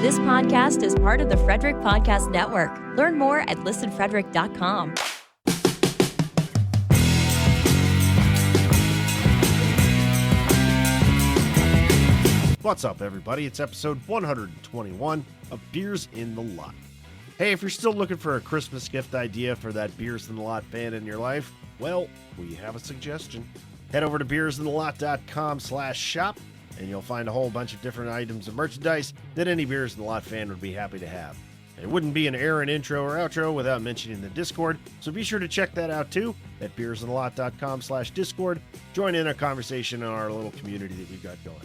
This podcast is part of the Frederick Podcast Network. Learn more at listenfrederick.com. What's up, everybody? It's episode 121 of Beers in the Lot. Hey, if you're still looking for a Christmas gift idea for that Beers in the Lot fan in your life, well, we have a suggestion. Head over to beersinthelot.com/shop, and you'll find a whole bunch of different items of merchandise that any Beers in the Lot fan would be happy to have. It wouldn't be an Aaron intro or outro without mentioning the Discord, so be sure to check that out too at beersinthelot.com/Discord. Join in a conversation in our little community that we've got going.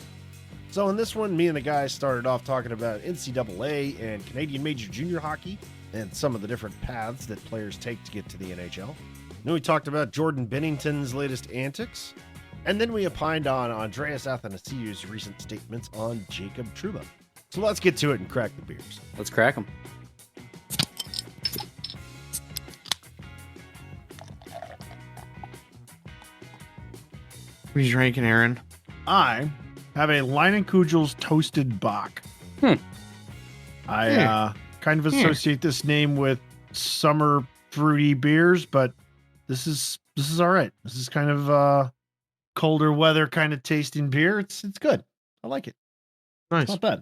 So in this one, me and the guys started off talking about NCAA and Canadian Major Junior Hockey and some of the different paths that players take to get to the NHL. Then we talked about Jordan Binnington's latest antics. And then we opined on Andreas Athanasiou's recent statements on Jacob Trouba. So let's get to it and crack the beers. Let's crack them. What are you drinking, Aaron? I have a Leinenkugel's Toasted Bach. I kind of associate this name with summer fruity beers, but this is all right. This is kind of colder weather kind of tasting beer. It's good. I like it. Nice. It's not bad.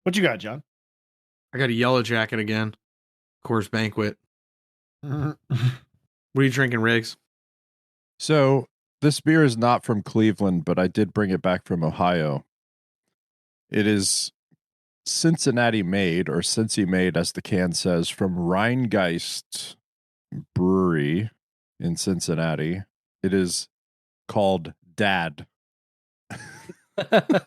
What you got, John? I got a Yellow Jacket again. Coors Banquet. What are you drinking, Riggs? So this beer is not from Cleveland, but I did bring it back from Ohio. It is Cincinnati made, or Cincy made, as the can says, from Rheingeist Brewery in Cincinnati. It is called Dad.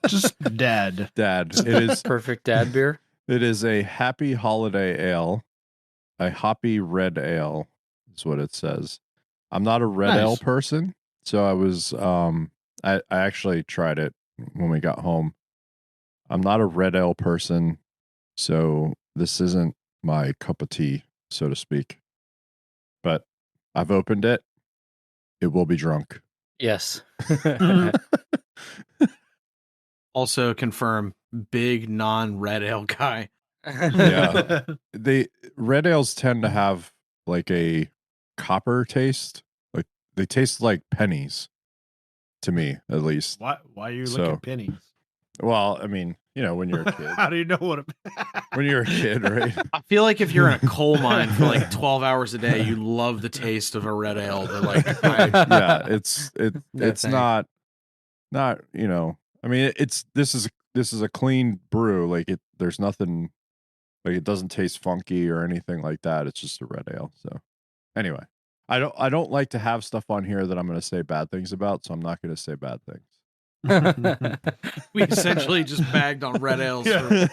Just Dad. Dad. It is Perfect dad beer. It is a happy holiday ale, a hoppy red ale is what it says. I'm not a red ale person, so I was I actually tried it when we got home. I'm not a red ale person, so this isn't my cup of tea, so to speak. But I've opened it. It will be drunk. Yes. Also confirm, big non-red ale guy. Yeah. The red ales tend to have like a copper taste. Like they taste like pennies to me, at least. Why are you looking at pennies? Well, I mean, you know, when you're a kid. How do you know what When you're a kid, right? I feel like if you're in a coal mine for like 12 hours a day, you love the taste of a red ale. But like, Yeah, it's thing. not, you know, I mean, this is a clean brew. Like there's nothing, like it doesn't taste funky or anything like that. It's just a red ale. So anyway, I don't like to have stuff on here that I'm going to say bad things about, so I'm not going to say bad things. we essentially just bagged on red ales for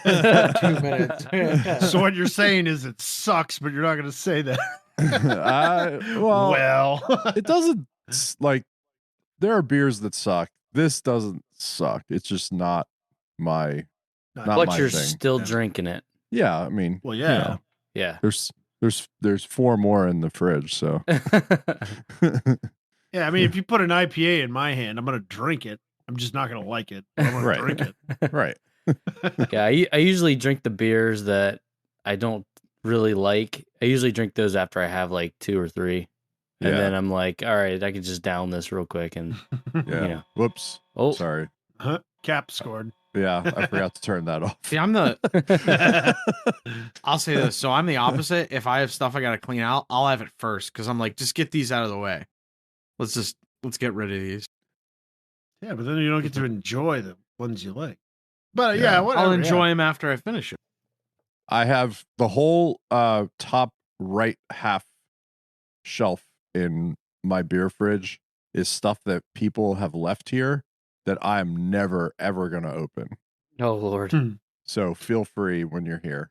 2 minutes. So what you're saying is it sucks, but you're not going to say that. Well, it doesn't, like, there are beers that suck. This doesn't suck. It's just not my But you're thing. still drinking it. Yeah, I mean, Well, yeah. you know, Yeah. there's 4 more in the fridge, so. Yeah, I mean, if you put an IPA in my hand, I'm going to drink it. I'm just not going to like it. I'm going Right. to drink it. Right. Yeah, I usually drink the beers that I don't really like. I usually drink those after I have like 2 or 3. And Yeah. then I'm like, all right, I can just down this real quick. And, Yeah. you know. Whoops. Oh, Sorry. Cap scored. Yeah, I forgot to turn that off. See, I'll say this. So I'm the opposite. If I have stuff I got to clean out, I'll have it first. Cause I'm like, just get these out of the way. Let's get rid of these. Yeah, but then you don't get to enjoy the ones you like. But yeah, whatever. I'll enjoy them after I finish it. I have the whole top right half shelf in my beer fridge is stuff that people have left here that I'm never ever gonna open. oh Lord. So feel free when you're here.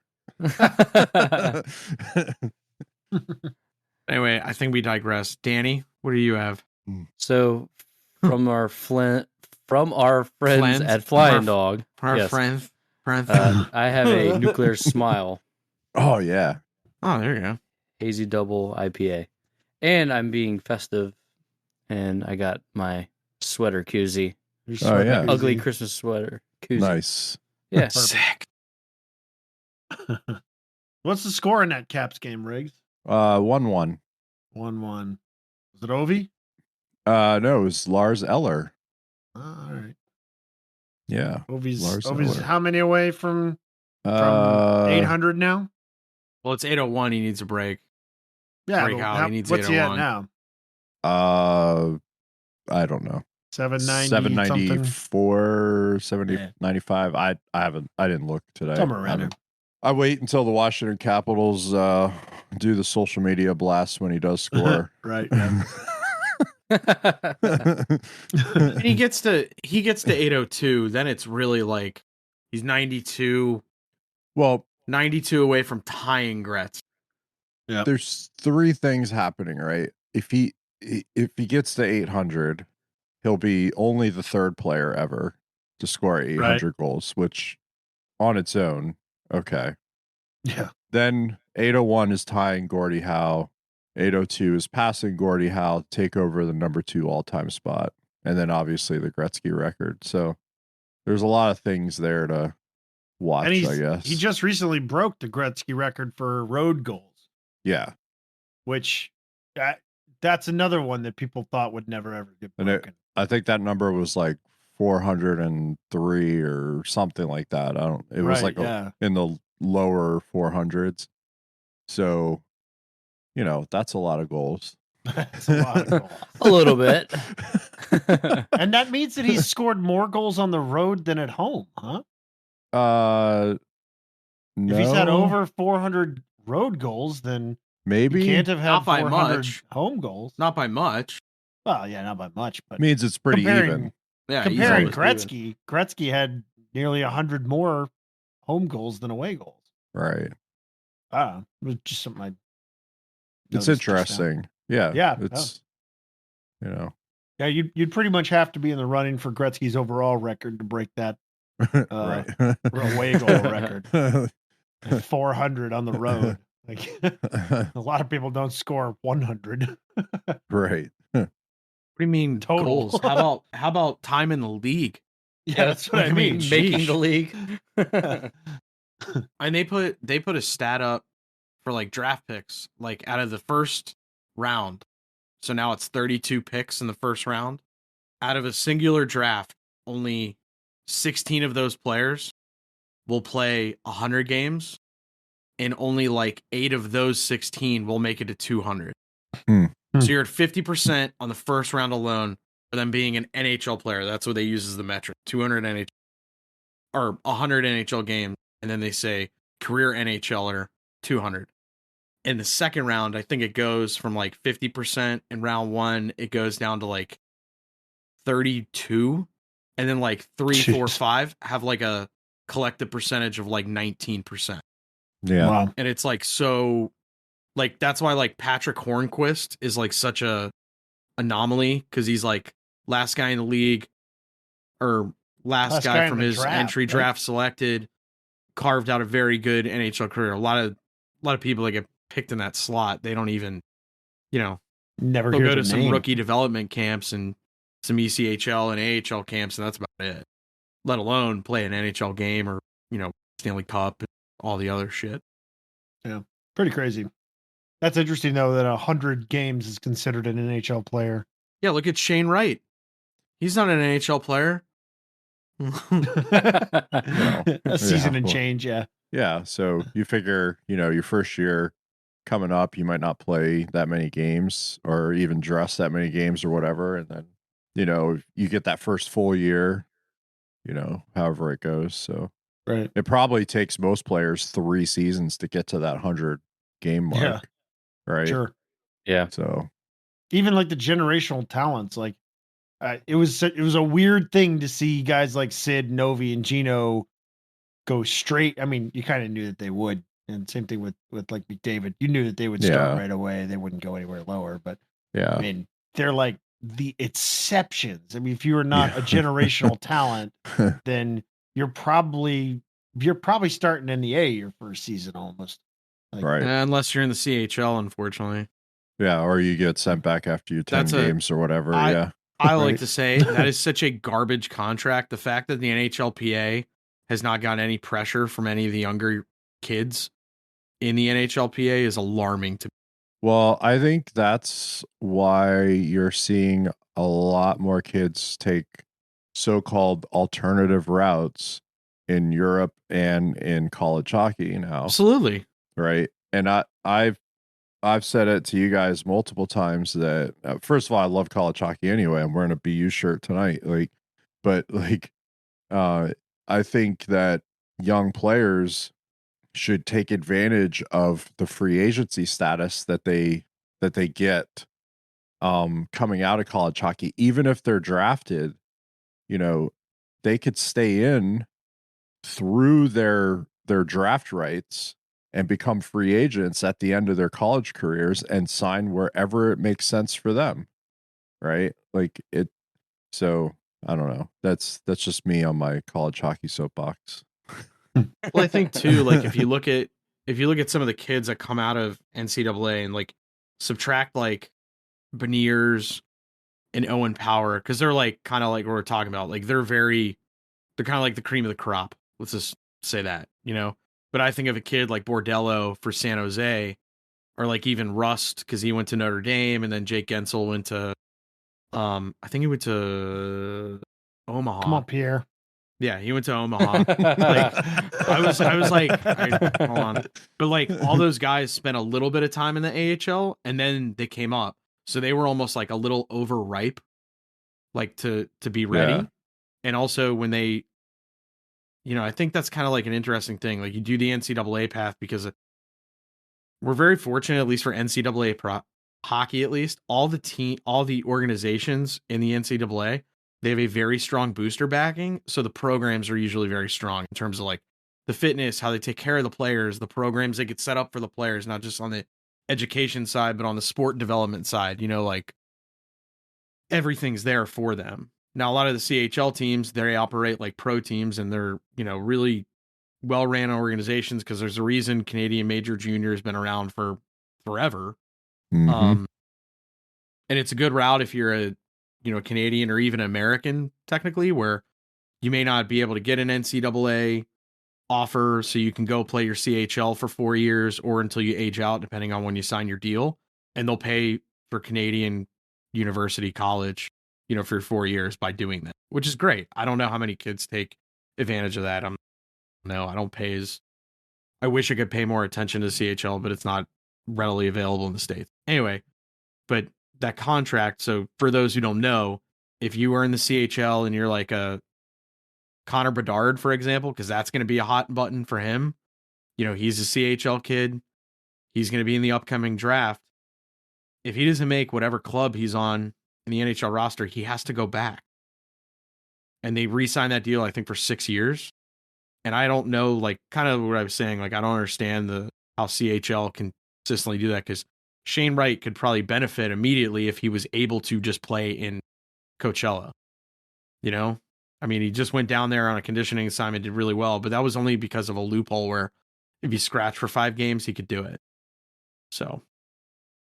Anyway, I think we digress. Danny, what do you have? So from our friends Friends? at Flying Our- Dog, Our yes, friend. I have a Nuclear Smile Oh yeah. Oh, there you go. hazy double IPA, and I'm being festive, and I got my sweater koozie, Oh yeah. ugly Christmas sweater koozie. Nice. Yeah, Sick. What's the score in that Caps game, Riggs? 1-1. 1-1. Was it Ovi? No, it was Lars Eller. All right. Yeah. Ovi's Eller. how many away from 800 now? Well, it's 801. He needs a break. Yeah. Break out. He needs what's he at 801. now? I don't know. 794, 95. I didn't look today. Somewhere around there. I wait until the Washington Capitals do the social media blast when he does score. Right. Yeah. he gets to 802, then it's really like he's 92. Well, 92 away from tying Gretz. Yeah. There's three things happening, right? If he gets to 800, he'll be only the third player ever to score 800 goals, which on its own, okay. Yeah. Then 801 is tying Gordie Howe. 802 is passing Gordie Howe to take over the number 2 all-time spot. And then obviously the Gretzky record. So there's a lot of things there to watch, I guess. He just recently broke the Gretzky record for road goals. Yeah. Which that's another one that people thought would never ever get broken. I think that number was like 403 or something like that. It was like in the lower 400s. So, that's a lot of goals. That's a lot of goals. A little bit. And that means that he's scored more goals on the road than at home, huh? No. If he's had over 400 road goals, then maybe he can't have had not by 400 much. home goals. Not by much. Well, yeah, not by much, but means it's pretty even. Yeah, comparing Gretzky had nearly 100 more home goals than away goals. Right. It was just something it's interesting. Yeah. Yeah. It's Yeah, you'd pretty much have to be in the running for Gretzky's overall record to break that away goal record. 400 on the road. Like a lot of people don't score 100. Right. What do you mean Total. goals? How about time in the league? Yeah, that's what I mean. Making the league. And they put a stat up for like draft picks, like out of the first round. So now it's 32 picks in the first round. Out of a singular draft, only 16 of those players will play 100 games, and only like 8 of those 16 will make it to 200. So you're at 50% on the first round alone for them being an NHL player. That's what they use as the metric. 200 NHL or 100 NHL games, and then they say career NHLer 200. In the second round, I think it goes from like 50% in round 1, it goes down to like 32, and then like 3, 4, 5 have like a collective percentage of like 19%. Yeah. Wow. And it's like, so like, that's why like Patrick Hornquist is like such a anomaly, because he's like last guy in the league, or last guy from his entry draft selected, carved out a very good NHL career. A lot of people that get picked in that slot, they don't even, never they'll hear go to the some name. rookie development camps and some ECHL and AHL camps, and that's about it. Let alone play an NHL game or, Stanley Cup and all the other shit. Yeah. Pretty crazy. That's interesting though, that 100 games is considered an NHL player. Yeah, look at Shane Wright. He's not an NHL player. A season and change, yeah. Yeah, so you figure, your first year coming up, you might not play that many games or even dress that many games or whatever. And then, you get that first full year, however it goes. So right. It probably takes most players 3 seasons to get to that 100 game mark. Yeah. Right. Sure. Yeah. So even like the generational talents, like it was a weird thing to see guys like Sid, Novi, and Gino go straight. I mean, you kind of knew that they would, and same thing with like McDavid. You knew that they would start right away. They wouldn't go anywhere lower. But I mean, they're like the exceptions. I mean, if you are not a generational talent, then you're probably starting in the A your first season almost. Like, right. Unless you're in the CHL, unfortunately. Yeah, or you get sent back after you 10 games or whatever. I like to say that is such a garbage contract. The fact that the NHLPA has not gotten any pressure from any of the younger kids in the NHLPA is alarming to me. Well, I think that's why you're seeing a lot more kids take so-called alternative routes in Europe and in college hockey now. Absolutely. Right. And I've said it to you guys multiple times that first of all, I love college hockey anyway. I'm wearing a BU shirt tonight. I think that young players should take advantage of the free agency status that they get coming out of college hockey. Even if they're drafted, they could stay in through their draft rights and become free agents at the end of their college careers and sign wherever it makes sense for them. Right? So I don't know. That's just me on my college hockey soapbox. Well, I think too, like if you look at some of the kids that come out of NCAA and like subtract like Beniers and Owen Power, because they're like kind of like what we're talking about, like they're kind of like the cream of the crop. Let's just say that, But I think of a kid like Bordello for San Jose, or like even Rust because he went to Notre Dame, and then Jake Gensel went to, I think he went to Omaha. Come on, Pierre. Yeah, he went to Omaha. I was like, hold on. But like all those guys spent a little bit of time in the AHL and then they came up. So they were almost like a little overripe, like to be ready. Yeah. And also when they, I think that's kind of like an interesting thing. Like you do the NCAA path because we're very fortunate, at least for NCAA hockey, at least all the organizations in the NCAA, they have a very strong booster backing. So the programs are usually very strong in terms of like the fitness, how they take care of the players, the programs they get set up for the players, not just on the education side, but on the sport development side, like everything's there for them. Now, a lot of the CHL teams, they operate like pro teams and they're, really well-ran organizations because there's a reason Canadian Major Junior has been around for forever. Mm-hmm. And it's a good route if you're a Canadian or even American, technically, where you may not be able to get an NCAA offer, so you can go play your CHL for 4 years or until you age out, depending on when you sign your deal. And they'll pay for Canadian university college, for 4 years by doing that, which is great. I don't know how many kids take advantage of that. I don't pay I wish I could pay more attention to CHL, but it's not readily available in the States. Anyway, but that contract. So for those who don't know, if you are in the CHL and you're like a Connor Bedard, for example, because that's going to be a hot button for him. He's a CHL kid. He's going to be in the upcoming draft. If he doesn't make whatever club he's on in the NHL roster, he has to go back. And they re-sign that deal, I think, for 6 years. And I don't know, like kind of what I was saying, like I don't understand how CHL can consistently do that because Shane Wright could probably benefit immediately if he was able to just play in Coachella. I mean, he just went down there on a conditioning assignment, did really well, but that was only because of a loophole where if he scratched for 5 games, he could do it. So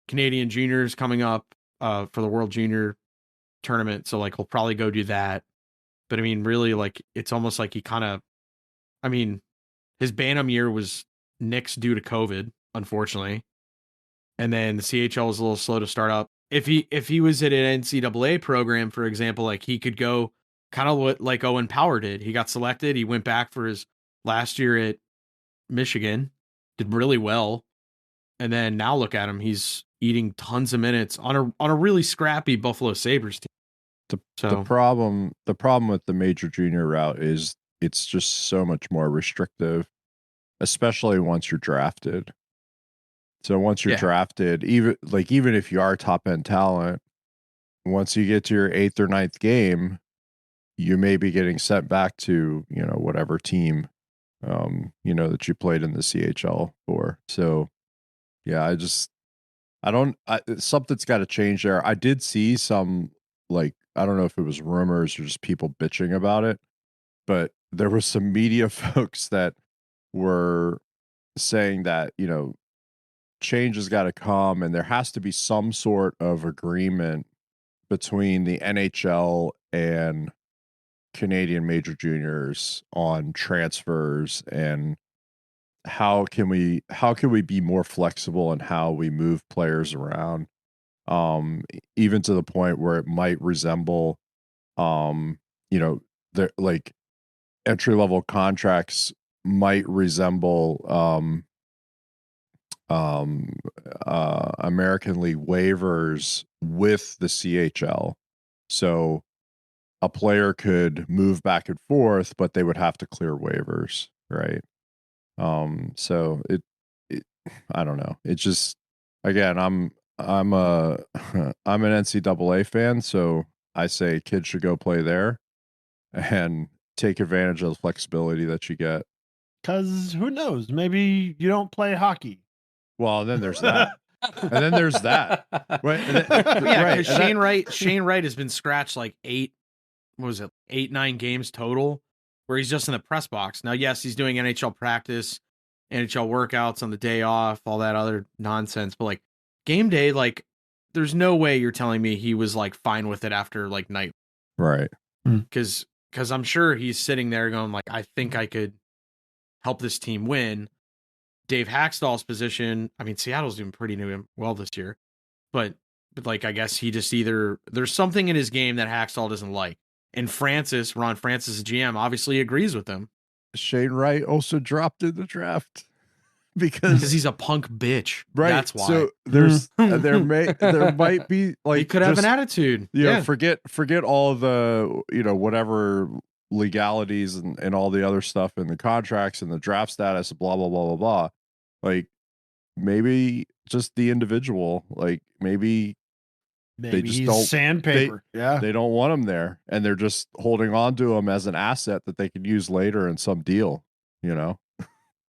Canadian juniors coming up for the World Junior tournament. So like, he'll probably go do that. But I mean, really, like, it's almost like he his Bantam year was nixed due to COVID, unfortunately. And then the CHL was a little slow to start up. If he was at an NCAA program, for example, like he could go kind of what like Owen Power did. He got selected. He went back for his last year at Michigan, did really well. And then now look at him. He's eating tons of minutes on a really scrappy Buffalo Sabres team. The problem with the major junior route is it's just so much more restrictive, especially once you're drafted. So once you're drafted, even if you are top end talent, once you get to your 8th or 9th game, you may be getting sent back to, whatever team, that you played in the CHL for. So yeah, something's got to change there. I did see some, like, I don't know if it was rumors or just people bitching about it, but there was some media folks that were saying that, change has got to come and there has to be some sort of agreement between the NHL and Canadian major juniors on transfers and how can we be more flexible in how we move players around, even to the point where it might resemble, the like entry level contracts might resemble American League waivers with the CHL. So a player could move back and forth, but they would have to clear waivers, right? So it I don't know. It just, again, I'm a I'm an NCAA fan, so I say kids should go play there and take advantage of the flexibility that you get. Because who knows? Maybe you don't play hockey. Well, then there's that. And then there's that. Right. Yeah, because Shane Wright has been scratched like 8-9 games total, where he's just in the press box. Now, yes, he's doing NHL practice, NHL workouts on the day off, all that other nonsense. But like game day, like there's no way you're telling me he was like fine with it after like night. Right. Because I'm sure he's sitting there going like, I think I could help this team win. Dave Hackstall's position, I mean, Seattle's doing pretty well this year, but like, I guess he just there's something in his game that Hackstall doesn't like. And Ron Francis, GM, obviously agrees with him. Shane Wright also dropped in the draft because he's a punk bitch. Right. That's why. So there might be like, he could have an attitude. Yeah. Forget all the, whatever legalities and all the other stuff in the contracts and the draft status, blah, blah, blah, blah, blah. Like maybe just the individual, like maybe they just he's don't sandpaper. They don't want him there, and they're just holding on to him as an asset that they could use later in some deal, Well,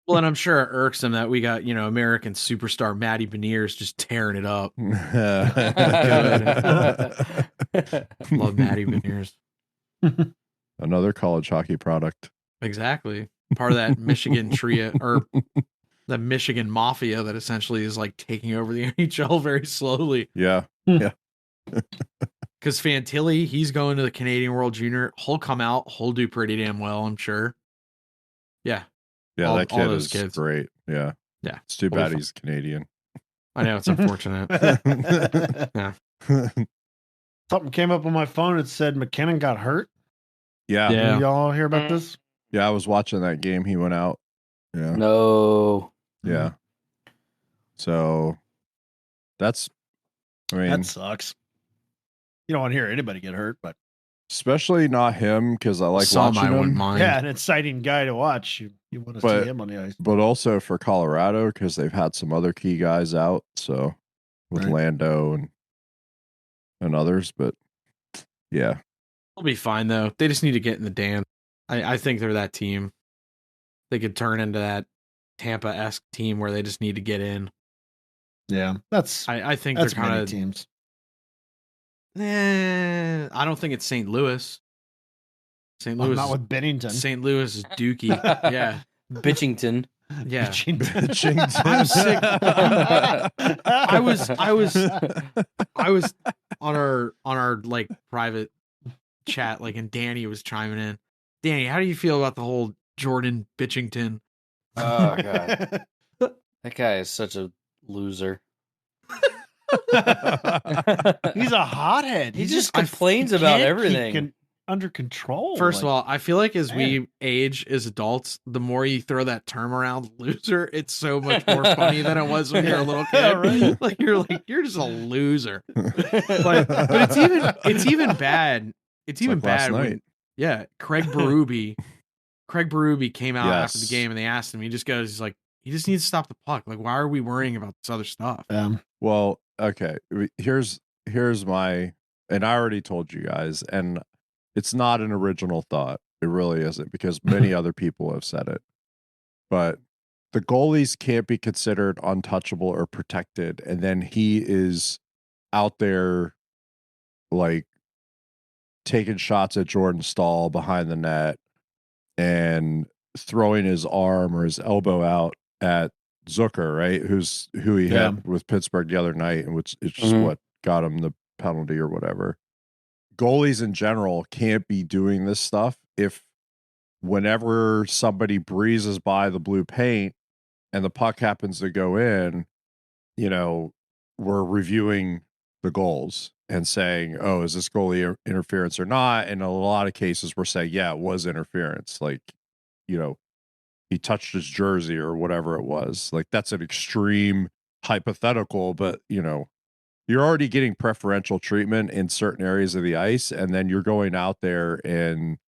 and I'm sure it irks him that we got, American superstar Matty Beniers just tearing it up. Love Matty Beniers. Another college hockey product. Exactly. Part of that Michigan trio, or the Michigan mafia that essentially is like taking over the NHL very slowly. Yeah. Yeah. Because Fantilli, he's going to the Canadian World Junior. He'll come out. He'll do pretty damn well, I'm sure. Yeah. Yeah, that kid is kids. Great. Yeah. Yeah. It's too bad he's Canadian. I know, it's unfortunate. Yeah. Something came up on my phone. It said McKinnon got hurt. Yeah. Did y'all hear about this? Yeah, I was watching that game. He went out. Yeah. No. Yeah. So that sucks. You don't want to hear anybody get hurt, but especially not him, because I like watching him. Yeah, an exciting guy to watch. You want to see him on the ice. But also for Colorado, because they've had some other key guys out. So with Lando and others, but yeah. They'll be fine though. They just need to get in the dance. I think they're that team. They could turn into that Tampa-esque team where they just need to get in. Yeah, I think they're kind of teams. I don't think it's St. Louis. St. Louis, not with Binnington. St. Louis is Dookie. Yeah, Bitchington. Yeah, Bitchington. I'm sick. I was on our like private chat, like, and Danny was chiming in. Danny, how do you feel about the whole Jordan Bitchington? Oh god, that guy is such a loser. He's a hothead. He just complains about everything. Under control. First of all, I feel like as we age as adults, the more you throw that term around, loser, it's so much more funny than it was when you're a little kid. Right? Like you're just a loser. But it's even bad. It's even like bad when Craig Berube came out after the game and they asked him. He just goes, he's like, he just needs to stop the puck. Like, why are we worrying about this other stuff? Well, okay. Here's my, and I already told you guys, and it's not an original thought. It really isn't, because many other people have said it. But the goalies can't be considered untouchable or protected, and then he is out there like taking shots at Jordan Stahl behind the net and throwing his arm or his elbow out at Zucker, right? Who he had with Pittsburgh the other night, and which is just what got him the penalty or whatever. Goalies in general can't be doing this stuff if whenever somebody breezes by the blue paint, and the puck happens to go in, we're reviewing the goals and saying, oh, is this goalie interference or not? And in a lot of cases, we're saying, yeah, it was interference. Like, he touched his jersey or whatever it was. Like, that's an extreme hypothetical, but, you're already getting preferential treatment in certain areas of the ice. And then you're going out there and,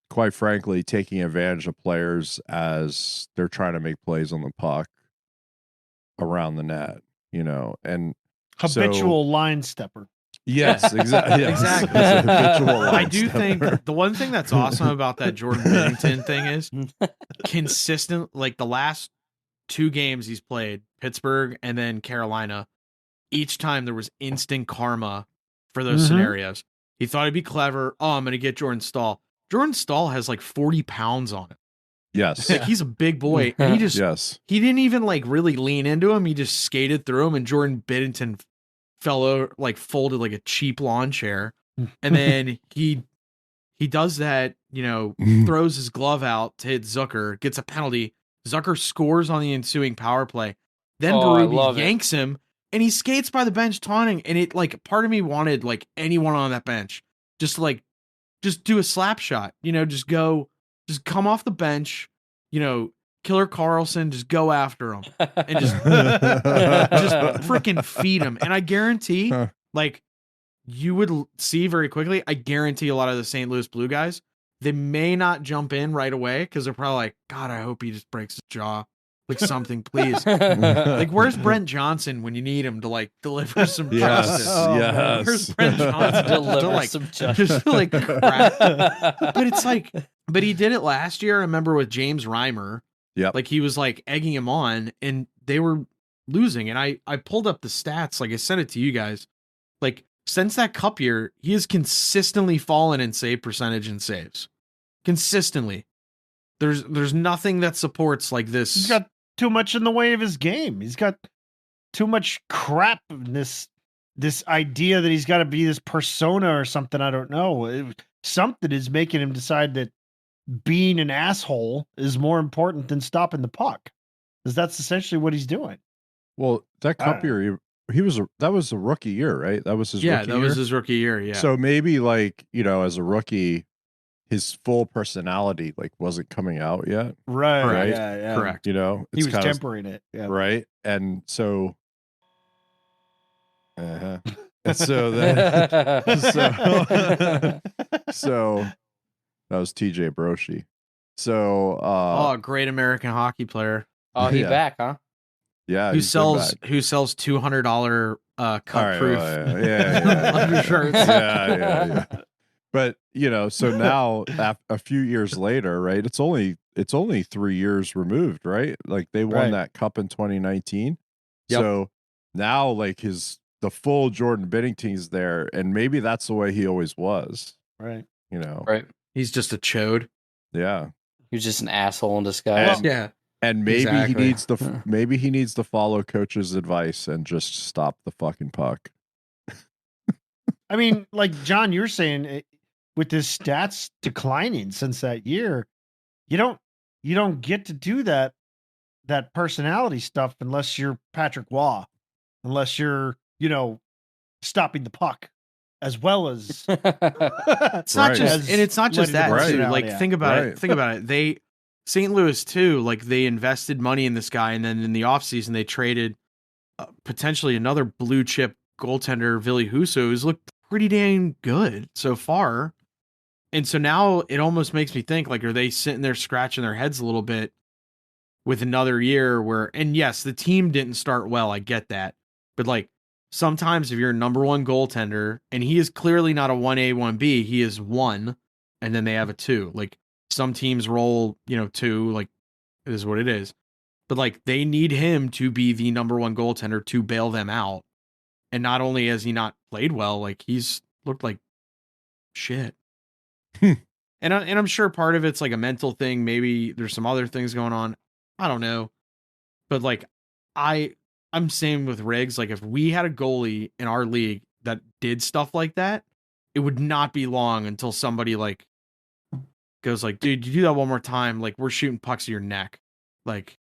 quite frankly, taking advantage of players as they're trying to make plays on the puck around the net, and habitual line stepper. Yes, exactly. Exactly. I do think the one thing that's awesome about that Jordan Binnington thing is consistent. Like the last 2 games he's played, Pittsburgh and then Carolina, each time there was instant karma for those scenarios. He thought he'd be clever. Oh, I'm going to get Jordan Staal. Jordan Staal has like 40 pounds on him. Yes. Like he's a big boy. And he just, he didn't even like really lean into him. He just skated through him, and Jordan Binnington fell over, like folded like a cheap lawn chair. And then he does that, throws his glove out to hit Zucker, gets a penalty. Zucker scores on the ensuing power play. Then Berube yanks him, and he skates by the bench taunting. And it like, part of me wanted like anyone on that bench just do a slap shot, just come off the bench, Killer Carlson, just go after him and just freaking feed him. And I guarantee, like, you would see very quickly, I guarantee a lot of the St. Louis Blue guys, they may not jump in right away because they're probably like, God, I hope he just breaks his jaw. Like something, please. Like, where's Brent Johnson when you need him to like deliver some justice? Yes. Where's Brent Johnson to deliver some justice? Just like crap. But it's like, but he did it last year. I remember with James Reimer. Yep. Like he was like egging him on, and they were losing. And I pulled up the stats. Like I sent it to you guys. Like since that cup year, he has consistently fallen in save percentage and saves. Consistently. There's nothing that supports like this. He's got too much in the way of his game. He's got too much crap in this idea that he's got to be this persona or something. I don't know. Something is making him decide that being an asshole is more important than stopping the puck, because that's essentially what he's doing. Well, that cup year, that was a rookie year, right? That was his rookie year. Yeah, that was his rookie year. Yeah. So maybe like, as a rookie, his full personality like wasn't coming out yet. Right. Yeah. Correct. He was tempering it. Yeah. Right. And so and so then so that was TJ Broshi. So great American hockey player. Oh, he back, huh? Yeah. Who sells $200 cut proof undershirts. Yeah. But so now a few years later, right? It's only 3 years removed, right? Like they won that cup in 2019. Yep. So now like the full Jordan Binnington's there, and maybe that's the way he always was. Right. Right. He's just a chode. Yeah. He's just an asshole in disguise. And maybe he needs to follow coach's advice and just stop the fucking puck. I mean, like John, you're saying, with his stats declining since that year, you don't get to do that personality stuff unless you're Patrick Waugh, unless you're, stopping the puck as well as it's not just, and it's not just that too. Like think about it. St. Louis too, like they invested money in this guy, and then in the offseason they traded potentially another blue chip goaltender, Ville Husso, who's looked pretty dang good so far. And so now it almost makes me think, like, are they sitting there scratching their heads a little bit with another year where, and yes, the team didn't start well. I get that. But like sometimes if you're a number one goaltender, and he is clearly not a 1A, 1B, he is 1, and then they have a 2. Like some teams roll, 2, like it is what it is. But like they need him to be the number one goaltender to bail them out. And not only has he not played well, like he's looked like shit. And I'm sure part of it's like a mental thing. Maybe there's some other things going on. I don't know. But like I'm same with Riggs. Like if we had a goalie in our league that did stuff like that, it would not be long until somebody like goes like, dude, you do that one more time, like we're shooting pucks at your neck. Like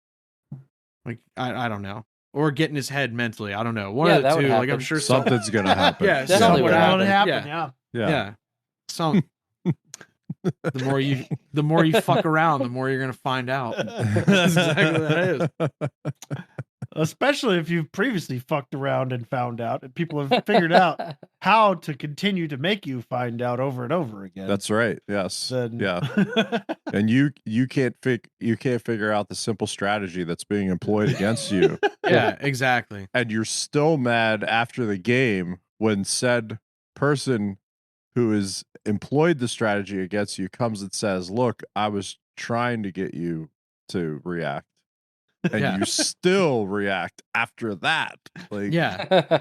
Like I don't know, or get in his head mentally. I don't know. One Yeah, of the that would two. Like happen. I'm sure Something's gonna happen. Yeah, Definitely something would would happen. happen. Yeah. Yeah. Some. The more you fuck around, the more you're gonna find out. That's exactly what that is. Especially if you've previously fucked around and found out, and people have figured out how to continue to make you find out over and over again. That's right. Yes. Then... Yeah. And you can't figure out the simple strategy that's being employed against you. Yeah, exactly. And you're still mad after the game when said person who has employed the strategy against you comes and says, "Look, I was trying to get you to react." And you still react after that. Like,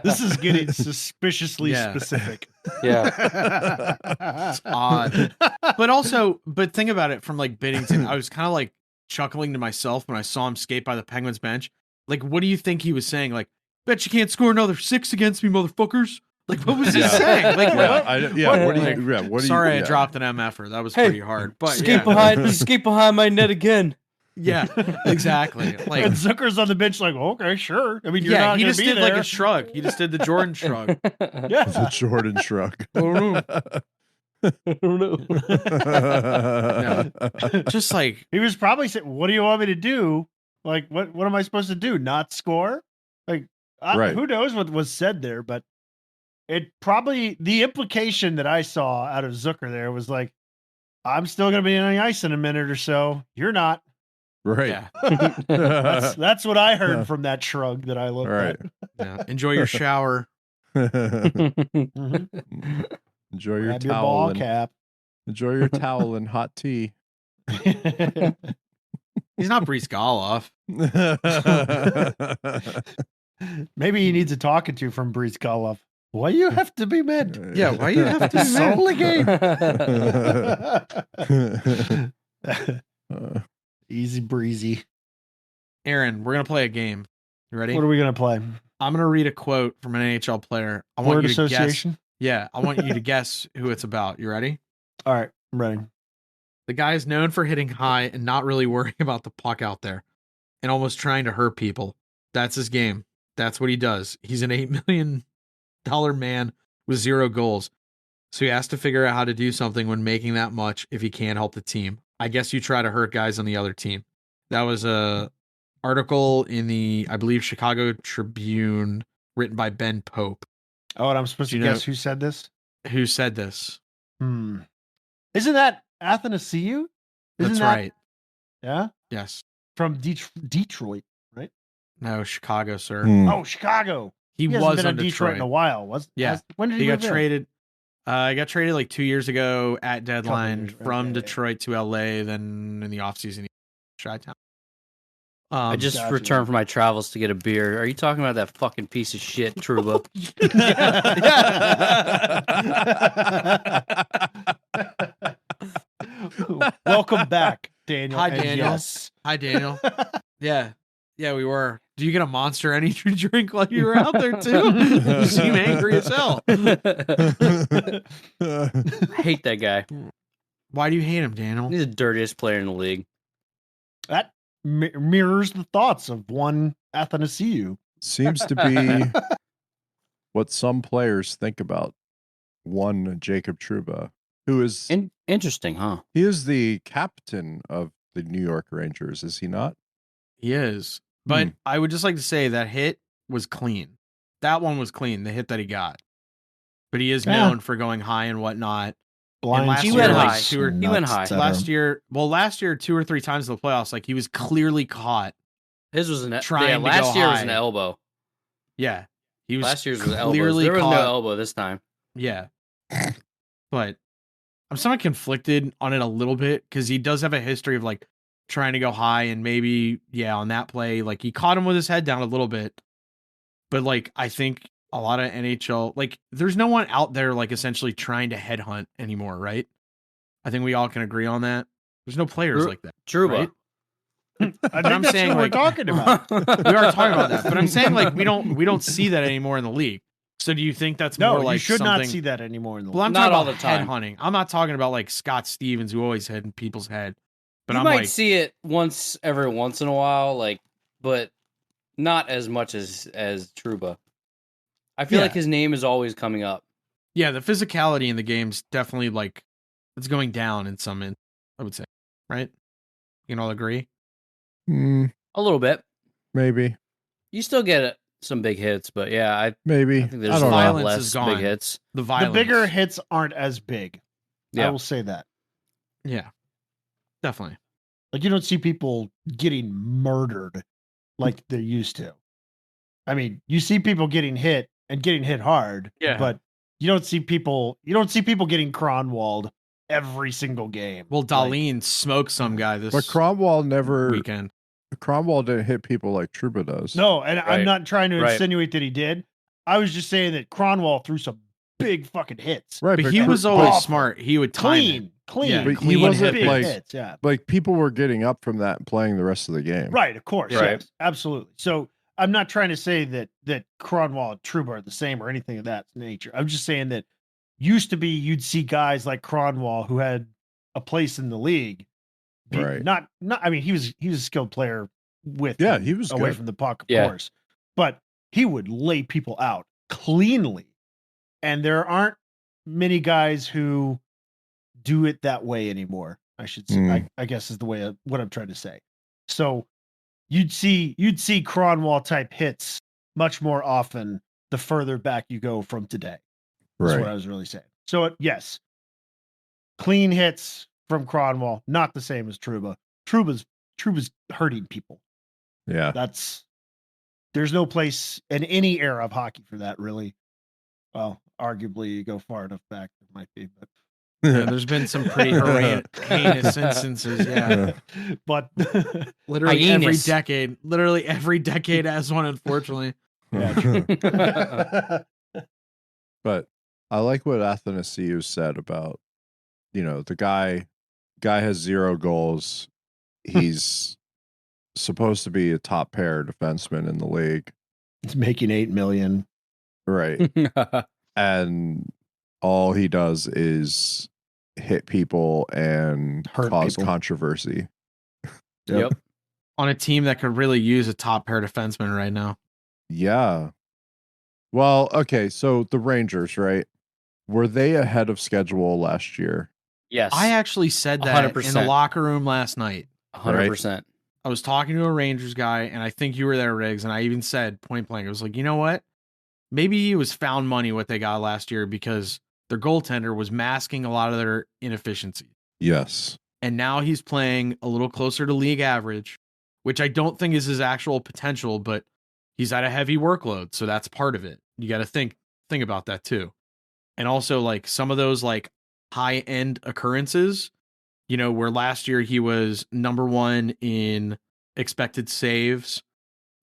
this is getting suspiciously specific. Yeah. It's odd. But think about it from like Binnington. I was kind of like chuckling to myself when I saw him skate by the Penguins bench. Like, what do you think he was saying? Like, bet you can't score another 6 against me, motherfuckers. Like, what was he saying? Like, Sorry, I dropped an MFer. That was Hey, pretty hard. But skate behind my net again. Yeah, exactly. Like, and Zucker's on the bench, like, okay, sure. I mean, you're not he gonna just be did there. like a shrug. He just did the Jordan shrug. Yeah, the Jordan shrug. I don't know. Just like he was probably saying, "What do you want me to do? Like, what am I supposed to do? Not score? Like, Right. Who knows what was said there? But it probably the implication that I saw out of Zucker there was like, I'm still going to be on the ice in a minute or so. You're not." Right. Yeah. That's what I heard from that shrug that I looked Right. Yeah. Enjoy your shower. Mm-hmm. Enjoy your Grab your towel ball and cap. enjoy your towel and hot tea. He's not Brees Goloff. Maybe he needs a talking to from Brees Goloff. Why you have to be mad? Yeah, why you have to be Solely game. Easy breezy. Aaron, we're gonna play a game. You ready? What are we gonna play? I'm gonna read a quote from an NHL player. I Word want you to association? guess. Yeah, I want you to guess who it's about. You ready? All right, I'm ready. The guy is known for hitting high and not really worrying about the puck out there and almost trying to hurt people. That's his game. That's what he does. He's an $8 million man with 0 goals. So he has to figure out how to do something when making that much if he can't help the team. I guess you try to hurt guys on the other team. That was a article in the, I believe, Chicago Tribune written by Ben Pope. Oh, and I'm supposed to guess who said this? Who said this? Isn't that Athanasiou? That's right. Yeah? Yes. From Detroit, right? No, Chicago, sir. Oh, Chicago. He hasn't was been on in Detroit in a while. When did he got move there? traded? He got traded like 2 years ago at deadline years, right? from Detroit to LA. Then in the offseason, Chi-Town. I just Gotcha. returned from my travels to get a beer. Are you talking about that fucking piece of shit, Trouba? Welcome back, Daniel. Hi, And Daniel. Yes. Hi, Daniel. Yeah, we were. Do you get a Monster Energy drink while you were out there too? You seem angry as hell. I hate that guy. Why do you hate him, Daniel? He's the dirtiest player in the league. That mirrors the thoughts of one Athanasiou. Seems to be what some players think about one Jacob Trouba, who is Interesting, huh? he is the captain of the New York Rangers, is he not? He is. But I would just like to say that hit was clean. That one was clean, the hit that he got. But he is known for going high and whatnot. And last He year, went like, high. two or- He went high. last year, 2 or 3 times in the playoffs, like he was clearly caught. His was an Trying to last go year was high. an elbow. Yeah. He was Last year's was elbows. clearly There was no caught. elbow this time. Yeah. But I'm somewhat conflicted on it a little bit because he does have a history of like trying to go high and maybe, on that play, like he caught him with his head down a little bit. But like, I think a lot of NHL, like there's no one out there like essentially trying to headhunt anymore, right? I think we all can agree on that. There's no players like that. Trouba. Right? I think I'm that's saying, what we're like- talking about. We are talking about that, but I'm saying like we don't see that anymore in the league. So do you think that's No, more like you should something... not see that anymore in the Well, I'm Not talking all about the time. headhunting. I'm not talking about like Scott Stevens who always hit in people's head. But You I'm might like, see it every once in a while, but Not as much as Trouba. I feel Yeah. like his name is always coming up. Yeah, the physicality in the game's definitely like it's going down in some I would say, right? You can all agree? Mm, A little bit. maybe. You still get some big hits, but yeah, I Maybe. think there's a don't know. lot Violence less is gone. big hits. The The violence. bigger hits aren't as big. I Yeah. will say that. Yeah. Definitely. Like, you don't see people getting murdered like they used to. I mean, you see people getting hit and getting hit hard, Yeah. but you don't see people getting Cronwalled every single game. Well, Like, Darlene smoked some guy this But Cromwell never. weekend. Cromwell didn't hit people like Trouba does. no, and I'm Right. not trying to Right. insinuate that he did. I was just saying that Cronwall threw some big fucking hits. Right, But he was Cr- always awful. smart. He would time it. Clean. Yeah, But he clean wasn't big like- hits, yeah. like people were getting up from that and playing the rest of the game. Right, of course. Right. Yes, absolutely. So I'm not trying to say that Cronwall and Trouba are the same or anything of that nature. I'm just saying that used to be you'd see guys like Cronwall who had a place in the league. Right. Not I mean, he was a skilled player with Yeah, him he was away good. from the puck, of Yeah. course. But he would lay people out cleanly. And there aren't many guys who do it that way anymore. I should say, Mm. I guess is the way what I'm trying to say. So you'd see Cronwall type hits much more often the further back you go from today. That's Right. what I was really saying. So yes, clean hits from Cronwall, not the same as Trouba. Trouba's hurting people. Yeah. There's no place in any era of hockey for that, really. Well, arguably you go far enough back, there might be, but Yeah, there's been some pretty heinous instances. Yeah. but Literally Hyenas. Literally every decade has one, unfortunately. yeah, true. But I like what Athanasiou said about, the guy has 0 goals. He's supposed to be a top pair defenseman in the league. It's making $8 million. Right. And all he does is hit people and Hurt cause people. controversy. Yep. On a team that could really use a top pair defenseman right now. Yeah. Well, okay, so the Rangers, right? Were they ahead of schedule last year? Yes. I actually said that in the 100%. locker room last night. 100%. I was talking to a Rangers guy, and I think you were there, Riggs, and I even said point blank, I was like, you know what? Maybe it was found money what they got last year because their goaltender was masking a lot of their inefficiencies. Yes. And now he's playing a little closer to league average, which I don't think is his actual potential, but he's at a heavy workload, so that's part of it. You got to think about that too. And also like some of those like high-end occurrences, where last year he was number 1 in expected saves,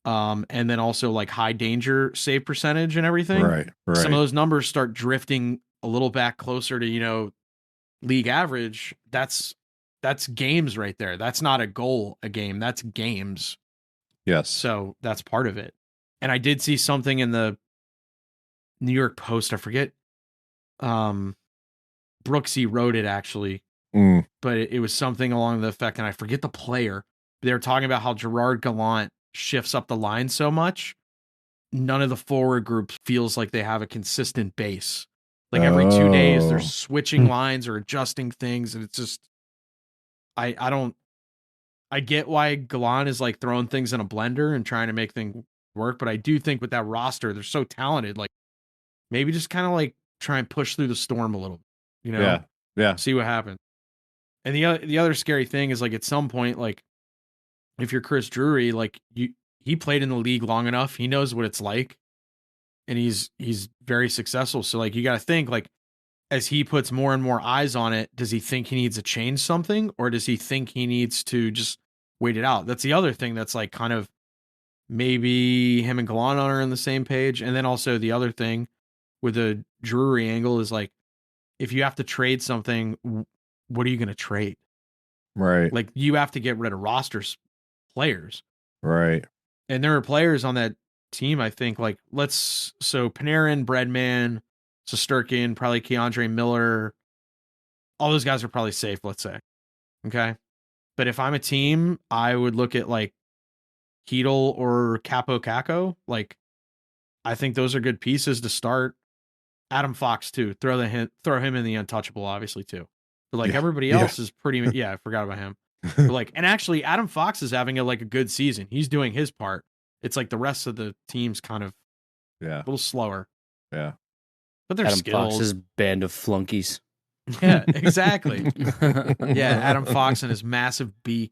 and then also like high danger save percentage and everything. Right. Some of those numbers start drifting a little back closer to, league average. That's games right there. That's not a goal a game. That's games. Yes. So that's part of it. And I did see something in the New York Post. I forget. Brooksy wrote it actually, but it was something along the effect, and I forget the player. They were talking about how Gerard Gallant shifts up the line so much. None of the forward group feels like they have a consistent base. Like every 2 days, they're switching lines or adjusting things, and it's just, I get why Gallant is like throwing things in a blender and trying to make things work, but I do think with that roster, they're so talented. Like maybe just kind of like try and push through the storm a little, Yeah. see what happens. And the other scary thing is like at some point, like if you're Chris Drury, like he played in the league long enough, he knows what it's like, and he's very successful. So like you got to think like as he puts more and more eyes on it, does he think he needs to change something, or does he think he needs to just wait it out? That's the other thing that's like kind of maybe him and Gallant are on the same page. And then also the other thing with the Drury angle is like, if you have to trade something, what are you going to trade? Right. Like you have to get rid of players. Right. And there are players on that team, I think, like so Panarin, Breadman, Shesterkin, probably Keandre Miller, all those guys are probably safe, let's say. Okay. But if I'm a team, I would look at like Heedle or Capo Caco. Like, I think those are good pieces to start. Adam Fox too. Throw him in the untouchable, obviously too. But like everybody else is pretty. Yeah, I forgot about him. But like, and actually, Adam Fox is having a good season. He's doing his part. It's like the rest of the team's kind of a little slower. Yeah, but they're Adam skills. Fox's band of flunkies. Yeah, exactly. Yeah, Adam Fox and his massive beak.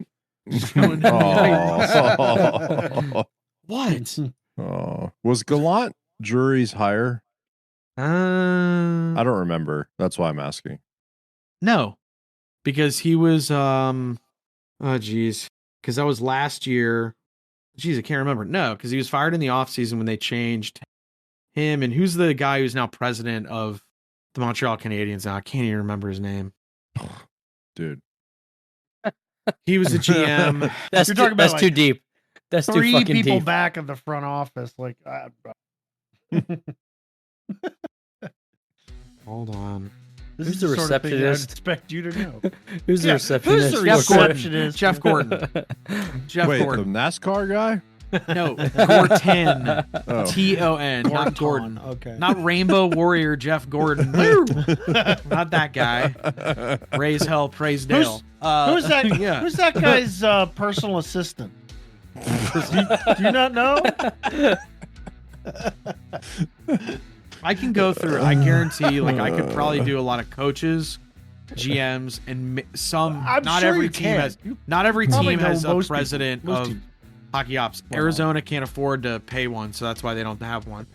What? Oh, was Gallant Jury's hire? I don't remember. That's why I'm asking. No, because he was because that was last year. Jeez, I can't remember. No, because he was fired in the offseason when they changed him. And who's the guy who's now president of the Montreal Canadiens now? I can't even remember his name. Dude. He was a GM. You're talking about that's too deep. That's too fucking deep. 3 people back in the front office. Like, hold on. This Who's is the sort of thing I'd receptionist? expect you to know. Who's the receptionist? Who's the Jeff Gordon. receptionist? Jeff Gordon. Jeff Wait, Gordon. the NASCAR guy? No, Gorton. Oh. T-O-N, not Gordon. Okay. Not Rainbow Warrior Jeff Gordon. Not that guy. Raise hell, praise Dale. Who's that? Yeah. Who's that guy's personal assistant? Do you not know? I can go through. I guarantee, I could probably do a lot of coaches, GMs, and some. I'm not sure every you team can. has. You Not every probably team know has a most people. president Most of teams. hockey ops. Wow. Arizona can't afford to pay one, so that's why they don't have one.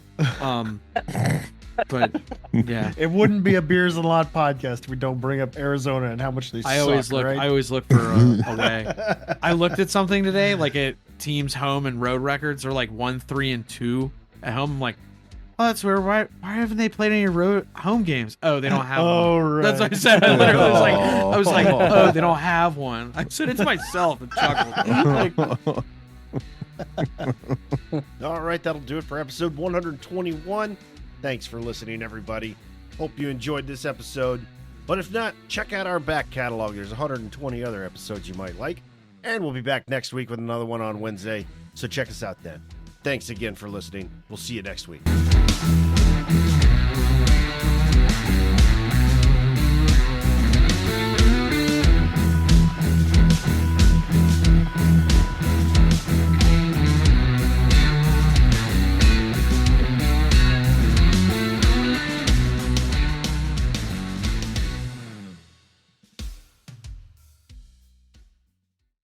But yeah, It wouldn't be a Beers and Lot podcast if we don't bring up Arizona and how much they suck. I always look. Right? I always look for a way. I looked at something today, like at teams' home and road records are like 1-3-2 at home. I'm like, oh, that's where. Why haven't they played any road home games? Oh, they don't have one. Right. That's what I said. I literally was like, oh, they don't have one. I said it to myself and chuckled. All right, that'll do it for episode 121. Thanks for listening, everybody. Hope you enjoyed this episode. But if not, check out our back catalog. There's 120 other episodes you might like. And we'll be back next week with another one on Wednesday. So check us out then. Thanks again for listening. We'll see you next week.